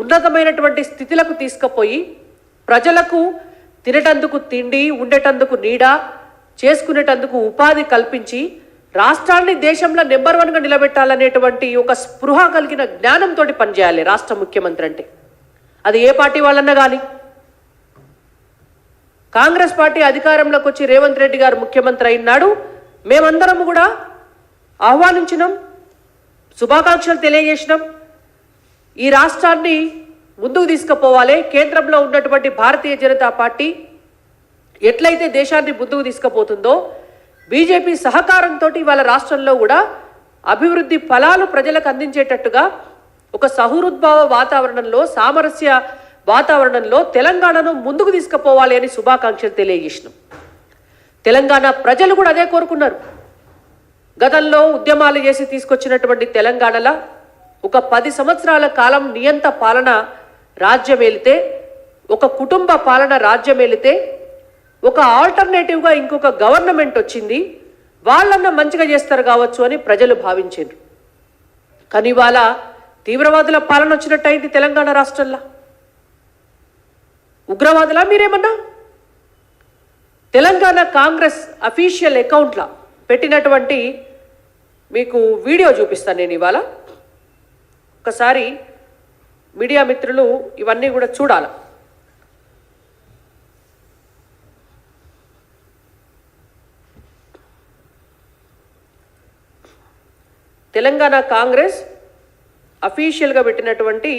ఉన్నతమైనటువంటి స్థితిలకు తీసుకుపోయి ప్రజలకు తినేటందుకు తిండి, ఉండేటందుకు నీడ, చేసుకునేటందుకు ఉపాధి కల్పించి రాష్ట్రాన్ని దేశంలో నెంబర్ 1గా నిలబెట్టాలనేటువంటి ఒక స్పృహ కలిగిన జ్ఞానంతో పనిచేయాలి రాష్ట్ర ముఖ్యమంత్రి అంటే. అది ఏ పార్టీ వాళ్ళన్నా కానీ. కాంగ్రెస్ పార్టీ అధికారంలోకి వచ్చి రేవంత్ రెడ్డి గారు ముఖ్యమంత్రి అయినాడు. మేమందరం కూడా ఆహ్వానించినాం, శుభాకాంక్షలు తెలియజేసినాం. ఈ రాష్ట్రాన్ని ముందుకు తీసుకుపోవాలి. కేంద్రంలో ఉన్నటువంటి భారతీయ జనతా పార్టీ ఎట్లయితే దేశాన్ని ముందుకు తీసుకుపోతుందో బీజేపీ సహకారంతో వాళ్ళ రాష్ట్రంలో కూడా అభివృద్ధి ఫలాలు ప్రజలకు అందించేటట్టుగా ఒక సహృద్భావ వాతావరణంలో, సామరస్య వాతావరణంలో తెలంగాణను ముందుకు తీసుకుపోవాలి అని శుభాకాంక్షలు తెలియజేసినాం. తెలంగాణ ప్రజలు కూడా అదే కోరుకున్నారు. గతంలో ఉద్యమాలు చేసి తీసుకొచ్చినటువంటి తెలంగాణలో ఒక 10 సంవత్సరాల కాలం నియంత పాలన రాజ్యం వెళితే, ఒక కుటుంబ పాలన రాజ్యం వెళితే, ఒక ఆల్టర్నేటివ్గా ఇంకొక గవర్నమెంట్ వచ్చింది, వాళ్ళన్న మంచిగా చేస్తారు కావచ్చు అని ప్రజలు భావించారు. కానీ ఇవాళ తీవ్రవాదుల పాలన వచ్చినట్టు అయింది తెలంగాణ రాష్ట్రంలో. ఉగ్రవాదులా మీరేమన్నా? తెలంగాణ కాంగ్రెస్ అఫీషియల్ అకౌంట్లో పెట్టినటువంటి మీకు వీడియో చూపిస్తాను నేను ఇవాళ. ఒకసారి మీడియా మిత్రులు ఇవన్నీ కూడా చూడాలి. తెలంగాణ కాంగ్రెస్ అఫీషియల్గా పెట్టినటువంటి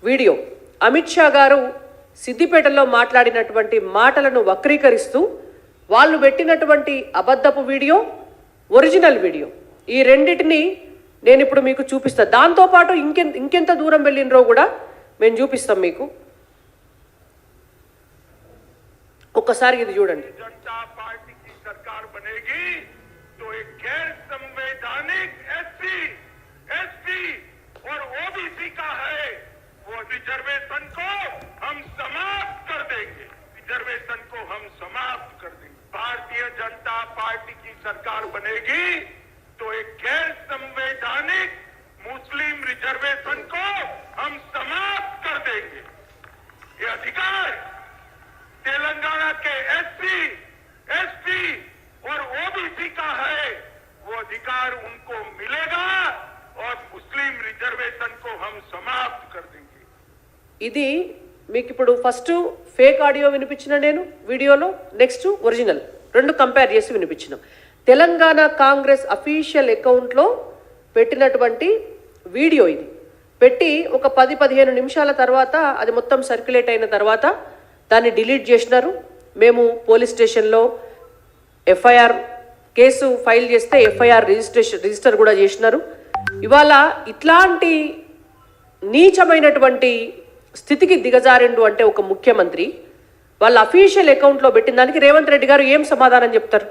వీడియో. అమిత్ షా గారు సిద్దిపేటలో మాట్లాడినటువంటి మాటలను వక్రీకరిస్తూ వాళ్ళు పెట్టినటువంటి అబద్ధపు వీడియో, ఒరిజినల్ వీడియో, ఈ రెండింటిని నేను ఇప్పుడు మీకు చూపిస్తాను. దాంతోపాటు ఇంకెంత దూరం వెళ్ళినరో కూడా మేము చూపిస్తాం మీకు. ఒక్కసారి ఇది చూడండి. जनता पार्टी की सरकार बनेगी तो एक गैर संवैधानिक एससी, एसटी और ओबीसी का है वो रिजर्वेशन को हम समाप्त कर देंगे। रिजर्वेशन को हम समाप्त कर देंगे। भारतीय जनता पार्टी की सरकार बनेगी तो एक गैर संवैधानिक मुस्लिम रिजर्वेशन को हम समाप्त कर देंगे। ये अधिकार तेलंगाना के एससी, एसटी और ओबीसी का है, वो अधिकार उनको मिलेगा और मुस्लिम रिजर्वेशन को हम समाप्त कर देंगे। ఇది మీకు ఇప్పుడు ఫస్ట్ ఫేక్ ఆడియో వినిపించిన నేను వీడియోలో, నెక్స్ట్ ఒరిజినల్, రెండు కంపేర్ చేసి వినిపించినాం. తెలంగాణ కాంగ్రెస్ అఫీషియల్ అకౌంట్లో పెట్టినటువంటి వీడియో ఇది. పెట్టి ఒక 10-15 నిమిషాల తర్వాత అది మొత్తం సర్క్యులేట్ అయిన తర్వాత దాన్ని డిలీట్ చేసినారు. మేము పోలీస్ స్టేషన్లో ఎఫ్ఐఆర్ కేసు ఫైల్ చేస్తే ఎఫ్ఐఆర్ రిజిస్టర్ కూడా చేసినారు. ఇవాళ ఇట్లాంటి నీచమైనటువంటి స్థితికి దిగజారిండు అంటే ఒక ముఖ్యమంత్రి వాళ్ళ అఫీషియల్ అకౌంట్లో పెట్టిన దానికి రేవంత్ రెడ్డి గారు ఏం సమాధానం చెప్తారు?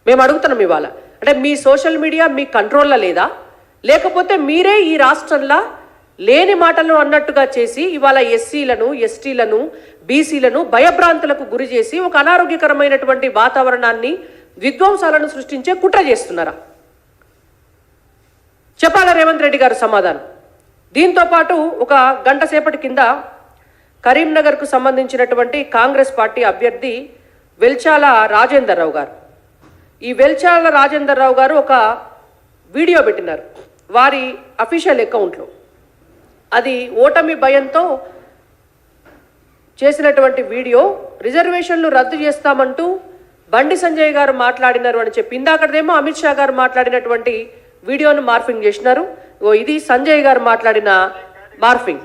మేము అడుగుతున్నాం ఇవాళ. అంటే మీ సోషల్ మీడియా మీ కంట్రోల్లో లేదా, లేకపోతే మీరే ఈ రాష్ట్రంలో లేని మాటలను అన్నట్టుగా చేసి ఇవాళ ఎస్సీలను, ఎస్టీలను, బీసీలను భయభ్రాంతులకు గురి చేసి ఒక అనారోగ్యకరమైనటువంటి వాతావరణాన్ని, విధ్వంసాలను సృష్టించే కుట్ర చేస్తున్నారా? చెప్పాలా రేవంత్ రెడ్డి గారు సమాధానం. దీంతో పాటు ఒక గంట సేపటి కింద కరీంనగర్కు సంబంధించినటువంటి కాంగ్రెస్ పార్టీ అభ్యర్థి వెల్చాల రాజేందర్ రావు గారు, ఈ వెల్చాల రాజేందర్ రావు గారు ఒక వీడియో పెట్టినారు వారి అఫీషియల్ అకౌంట్లో. అది ఓటమి భయంతో చేసినటువంటి వీడియో. రిజర్వేషన్లు రద్దు చేస్తామంటూ బండి సంజయ్ గారు మాట్లాడినారు అని చెప్పి ఇందాకదేమో అమిత్ షా గారు మాట్లాడినటువంటి వీడియోను మార్ఫింగ్ చేసినారు. ఇది సంజయ్ గారు మాట్లాడిన మార్ఫింగ్.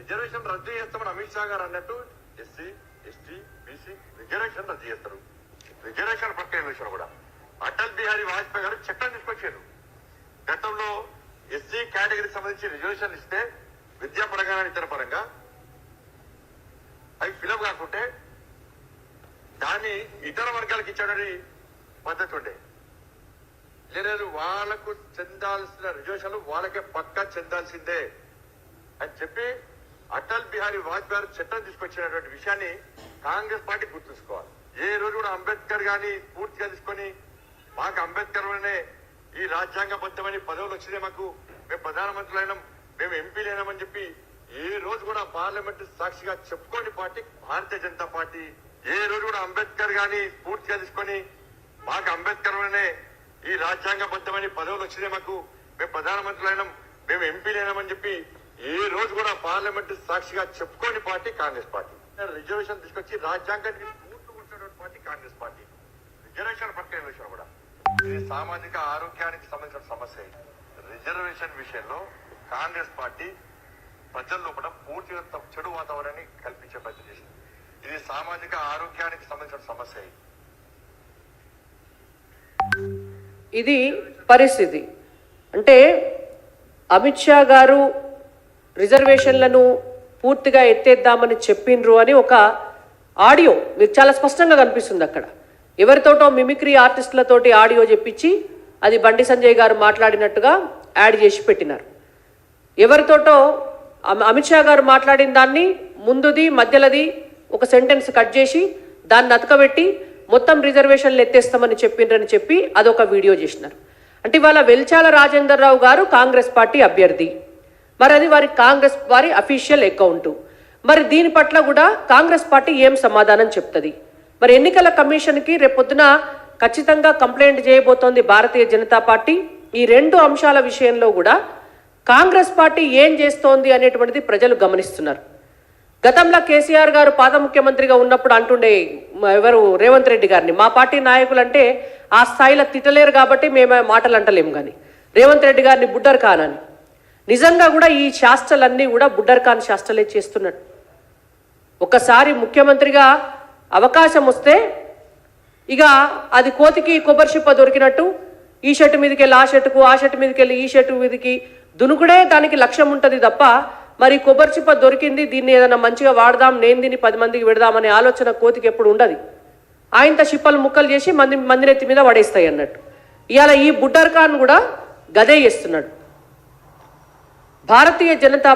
రిజర్వేషన్ రద్దు చేస్తామని అమిత్ షా గారు అన్నట్టు ఎస్సీ, ఎస్టీ, బీసీ రిజర్వేషన్ రద్దు చేస్తారు. రిజర్వేషన్ ప్రక్రియ విషయం కూడా అటల్ బిహారీ వాజ్పేయి గారు చట్టం తీసుకొచ్చారు. గతంలో ఎస్సీ కేటగిరీకి సంబంధించి రిజర్వేషన్ ఇస్తే విద్యాపరంగా ఇతర పరంగా అవి ఫిలప్ కాకుంటే దాన్ని ఇతర వర్గాలకు ఇచ్చాడని పద్ధతి ఉండే. లేదు వాళ్ళకు చెందాల్సిన రిజర్వేషన్లు వాళ్ళకే పక్కా చెందాల్సిందే అని చెప్పి అటల్ బిహారీ వాజ్పేయి చట్టం తీసుకొచ్చినటువంటి విషయాన్ని కాంగ్రెస్ పార్టీ గుర్తుంచుకోవాలి. ఏ రోజు కూడా అంబేద్కర్ గారిని పూర్తిగా తీసుకొని మాకు అంబేద్కర్ వల్లనే ఈ రాజ్యాంగబద్ధమైన పదవులు వచ్చినాయి, మాకు మేము ప్రధానమంత్రులైనాం, మేము ఎంపీలైనామని చెప్పి ఏ రోజు కూడా పార్లమెంట్ సాక్షిగా చెప్పుకోని పార్టీ భారతీయ జనతా పార్టీ. ఏ రోజు కూడా అంబేద్కర్ గాని స్ఫూర్తిగా తీసుకొని మాకు అంబేద్కర్ వల్లనే ఈ రాజ్యాంగబద్ధమైన పదవులు వచ్చినాయి, మాకు మేము ప్రధానమంత్రులైనాం, మేము ఎంపీలైనామని చెప్పి ఏ రోజు కూడా పార్లమెంట్ సాక్షిగా చెప్పుకోని పార్టీ కాంగ్రెస్ పార్టీ. రిజర్వేషన్ తీసుకొచ్చి రాజ్యాంగానికి కూర్చున్నటువంటి పార్టీ కాంగ్రెస్ పార్టీ. రిజర్వేషన్ పక్కన విషయం కూడా ఇది సామాజిక ఆరోగ్యానికి సంబంధించిన సమస్య. రిజర్వేషన్ విషయంలో కాంగ్రెస్ పార్టీ ప్రజల్లో కూడా పూర్తిగా చెడు వాతావరణాన్ని కల్పించే ప్రయత్నం చేసింది. ఇది సామాజిక ఆరోగ్యానికి సంబంధించిన సమస్య. ఇది పరిస్థితి. అంటే అమిత్ షా గారు రిజర్వేషన్లను పూర్తిగా ఎత్తేద్దామని చెప్పిండ్రు అని ఒక ఆడియో మీకు చాలా స్పష్టంగా కనిపిస్తుంది. అక్కడ ఎవరితోటో మిమిక్రీ ఆర్టిస్టులతోటి ఆడియో చెప్పించి అది బండి సంజయ్ గారు మాట్లాడినట్టుగా యాడ్ చేసి పెట్టినారు. ఎవరితోటో అమిత్ షా గారు మాట్లాడిన దాన్ని ముందుది మధ్యలది ఒక సెంటెన్స్ కట్ చేసి దాన్ని అతకబెట్టి మొత్తం రిజర్వేషన్లు ఎత్తేస్తామని చెప్పిండ్రని చెప్పి అదొక వీడియో చేసినారు. అంటే ఇవాళ వెల్చాల రాజేందర్ రావు గారు కాంగ్రెస్ పార్టీ అభ్యర్థి, మరి అది కాంగ్రెస్ వారి అఫీషియల్ అకౌంటు. మరి దీని పట్ల కూడా కాంగ్రెస్ పార్టీ ఏం సమాధానం చెప్తుంది? మరి ఎన్నికల కమిషన్కి రేపొద్దున ఖచ్చితంగా కంప్లైంట్ చేయబోతోంది భారతీయ జనతా పార్టీ. ఈ రెండు అంశాల విషయంలో కూడా కాంగ్రెస్ పార్టీ ఏం చేస్తోంది అనేటువంటిది ప్రజలు గమనిస్తున్నారు. గతంలో కేసీఆర్ గారు పాత ముఖ్యమంత్రిగా ఉన్నప్పుడు అంటుండే ఎవరు రేవంత్ రెడ్డి గారిని, మా పార్టీ నాయకులు అంటే ఆ స్థాయిలో తిట్టలేరు కాబట్టి మేము మాటలు అంటలేము, కానీ రేవంత్ రెడ్డి గారిని బుడ్డర్ ఖాన్ అని. నిజంగా కూడా ఈ శాస్త్రాలన్నీ కూడా బుడ్డర్ ఖాన్ శాస్త్రాలే చేస్తున్నట్టు. ఒకసారి ముఖ్యమంత్రిగా అవకాశం వస్తే ఇక అది కోతికి కొబ్బరి చిప్ప దొరికినట్టు ఈ షర్టు మీదకి వెళ్ళి ఆ షర్టుకు, ఆ షర్టు మీదకి వెళ్ళి ఈ షర్టు మీదకి దునుకుడే దానికి లక్ష్యం ఉంటుంది తప్ప మరి కొబ్బరి చిప్ప దొరికింది దీన్ని ఏదైనా మంచిగా వాడదాం, నేను దీన్ని 10 మందికి పెడదామనే ఆలోచన కోతికి ఎప్పుడు ఉండదు. ఆయనతో చిప్పలు ముక్కలు చేసి మందినెత్తి మీద పడేస్తాయి అన్నట్టు. ఇవాళ ఈ బుడ్డర్ ఖాన్ కూడా గదే చేస్తున్నాడు. భారతీయ జనతా